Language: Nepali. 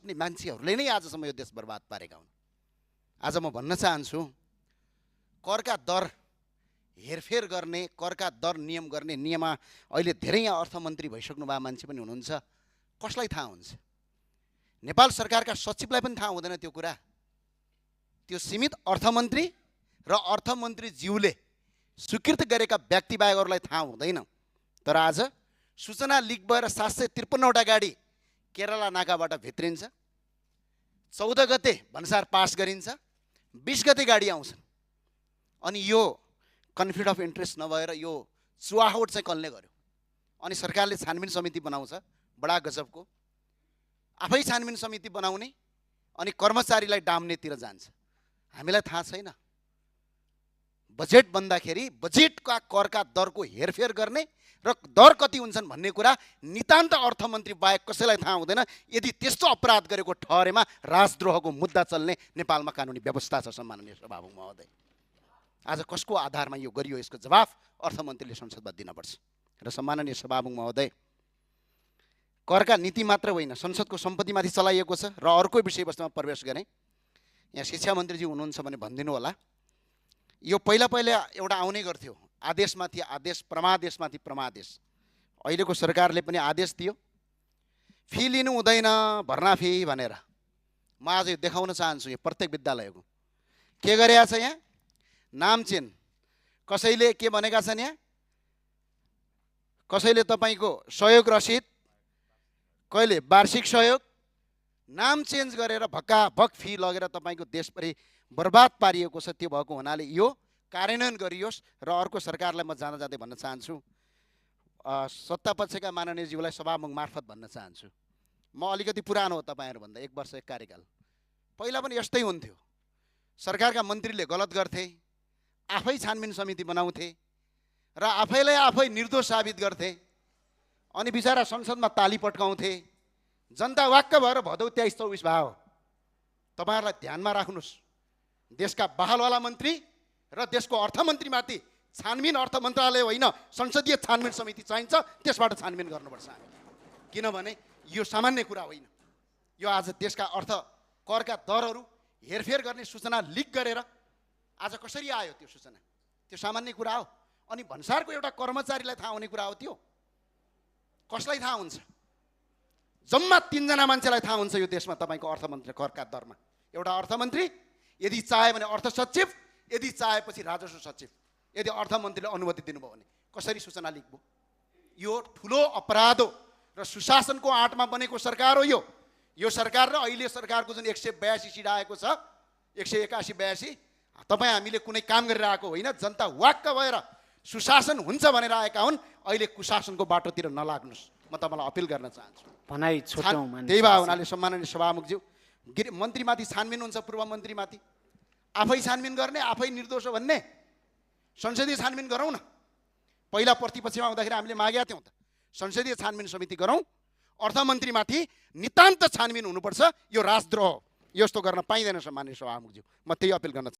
गर्ने मान्छेहरूले नै आजसम्म यो देश बर्बाद पारेका हुन्। आज म भन्न चाहन्छु, करका दर हेरफेर गर्ने, करका दर नियम गर्ने नियममा अहिले धेरै यहाँ अर्थमन्त्री भइसक्नु भएको मान्छे पनि हुनुहुन्छ। कसलाई थाहा हुन्छ? नेपाल सरकारका सचिवलाई पनि थाहा हुँदैन त्यो कुरा। त्यो सीमित अर्थमन्त्री र अर्थमन्त्रीज्यूले स्वीकृत गरेका व्यक्ति बाहेक अरूलाई थाहा हुँदैन। तर आज सूचना लिक भएर 753वटा गाडी केरला नाकाबाट भित्रिन्छ, 14 गते भन्सार पास गरिन्छ, 20 गते गाडी आउँछन्। अनि यो कन्फ्लिक्ट अफ इन्ट्रेस्ट नभएर यो चुहावट चाहिँ कसले गर्यो? अनि सरकारले छानबिन समिति बनाउँछ, बडा गजबको। आफै छानबिन समिति बनाउने अनि कर्मचारीलाई डाम्नेतिर जान्छ। हामीलाई थाहा छैन बजेट बन्दाखेरि बजेटका करका दरको हेरफेर गर्ने र दर कति हुन्छन् भन्ने कुरा नितान्त अर्थमन्त्री बाहेक कसैलाई थाहा हुँदैन। यदि त्यस्तो अपराध गरेको ठहरेमा राजद्रोहको मुद्दा चल्ने नेपालमा कानुनी व्यवस्था छ। सम्माननीय सभामुख महोदय, आज कसको आधारमा यो गरियो यसको जवाफ अर्थमन्त्रीले संसदमा दिनुपर्छ। र सम्माननीय सभामुख महोदय, करका नीति मात्र होइन, संसदको सम्पत्तिमाथि चलाइएको छ। र अर्को विषयवस्तुमा प्रवेश गरेँ। यहाँ शिक्षा मन्त्रीजी हुनुहुन्छ भने भनिदिनु होला, यो पहिला एउटा आउने गर्थ्यो आदेशमाथि आदेश, परमादेशमाथि परमादेश। अहिलेको सरकारले पनि आदेश दियो, फी लिनु हुँदैन भर्ना फी भनेर। म आज यो देखाउन चाहन्छु। यो प्रत्येक विद्यालयको के गरेका छ यहाँ नाम चेन्ज। कसैले के भनेका छन् यहाँ, कसैले तपाईँको सहयोग रसिद, कहिले वार्षिक सहयोग, नाम चेन्ज गरेर भक्काभक फी लगेर तपाईँको देशभरि बर्बाद पारिएको छ। त्यो भएको हुनाले यो कार्यान्वयन गरियोस्। र अर्को सरकारलाई म जाँदा जाँदै भन्न चाहन्छु, सत्तापक्षका माननीयज्यूलाई सभामुख मार्फत भन्न चाहन्छु, म अलिकति पुरानो हो तपाईँहरूभन्दा, 1 वर्ष 1 कार्यकाल। पहिला पनि यस्तै हुन्थ्यो, सरकारका मन्त्रीले गलत गर्थे, आफै छानबिन समिति बनाउँथे र आफैलाई आफै निर्दोष साबित गर्थे। अनि बिचारा संसदमा ताली पट्काउँथे। जनता वाक्क भएर भदौ 23-24 भयो। तपाईँहरूलाई ध्यानमा राख्नुहोस्, देशका बहालवाला मन्त्री र देशको अर्थमन्त्रीमाथि छानबिन अर्थ मन्त्रालय होइन संसदीय छानबिन समिति चाहिन्छ। त्यसबाट छानबिन गर्नुपर्छ हामी, किनभने यो सामान्य कुरा होइन। यो आज देशका अर्थ करका दरहरू हेरफेर गर्ने सूचना लिक गरेर आज कसरी आयो त्यो सूचना? त्यो सामान्य कुरा हो। अनि भन्सारको एउटा कर्मचारीलाई थाहा हुने कुरा हो त्यो? कसलाई थाहा हुन्छ? जम्मा 3 जना मान्छेलाई थाहा हुन्छ यो देशमा तपाईँको अर्थमन्त्री करका दरमा। एउटा अर्थमन्त्री, यदि चाहे भने अर्थ सचिव, यदि चाहेपछि राजस्व सचिव। यदि अर्थमन्त्रीले अनुमति दिनुभयो भने कसरी सूचना लिक भयो? यो ठुलो अपराध हो र सुशासनको आँटमा बनेको सरकार हो यो। यो सरकार र अहिले सरकारको जुन 182 सिट आएको छ, 181-82, तपाईँ हामीले कुनै काम गरिरहेको होइन। जनता वाक्क भएर सुशासन हुन्छ भनेर आएका हुन्। अहिले कुशासनको बाटोतिर नलाग्नुहोस्, म तपाईँलाई अपिल गर्न चाहन्छु। त्यही भए हुनाले सम्माननीय सभामुखज्यू, मन्त्रीमाथि छानबिन हुन्छ, पूर्व मन्त्रीमाथि आफै छानबिन गर्ने, आफै निर्दोष हो भन्ने संसदीय छानबिन गरौँ न। पहिला प्रतिपक्षमा हुँदाखेरि हामीले मागेका थियौँ त, संसदीय छानबिन समिति गरौँ। अर्थमन्त्रीमाथि नितान्त छानबिन हुनुपर्छ। यो राजद्रोह, यस्तो गर्न पाइँदैन। सम्माननीय सभामुखज्यू, म त्यही अपिल गर्न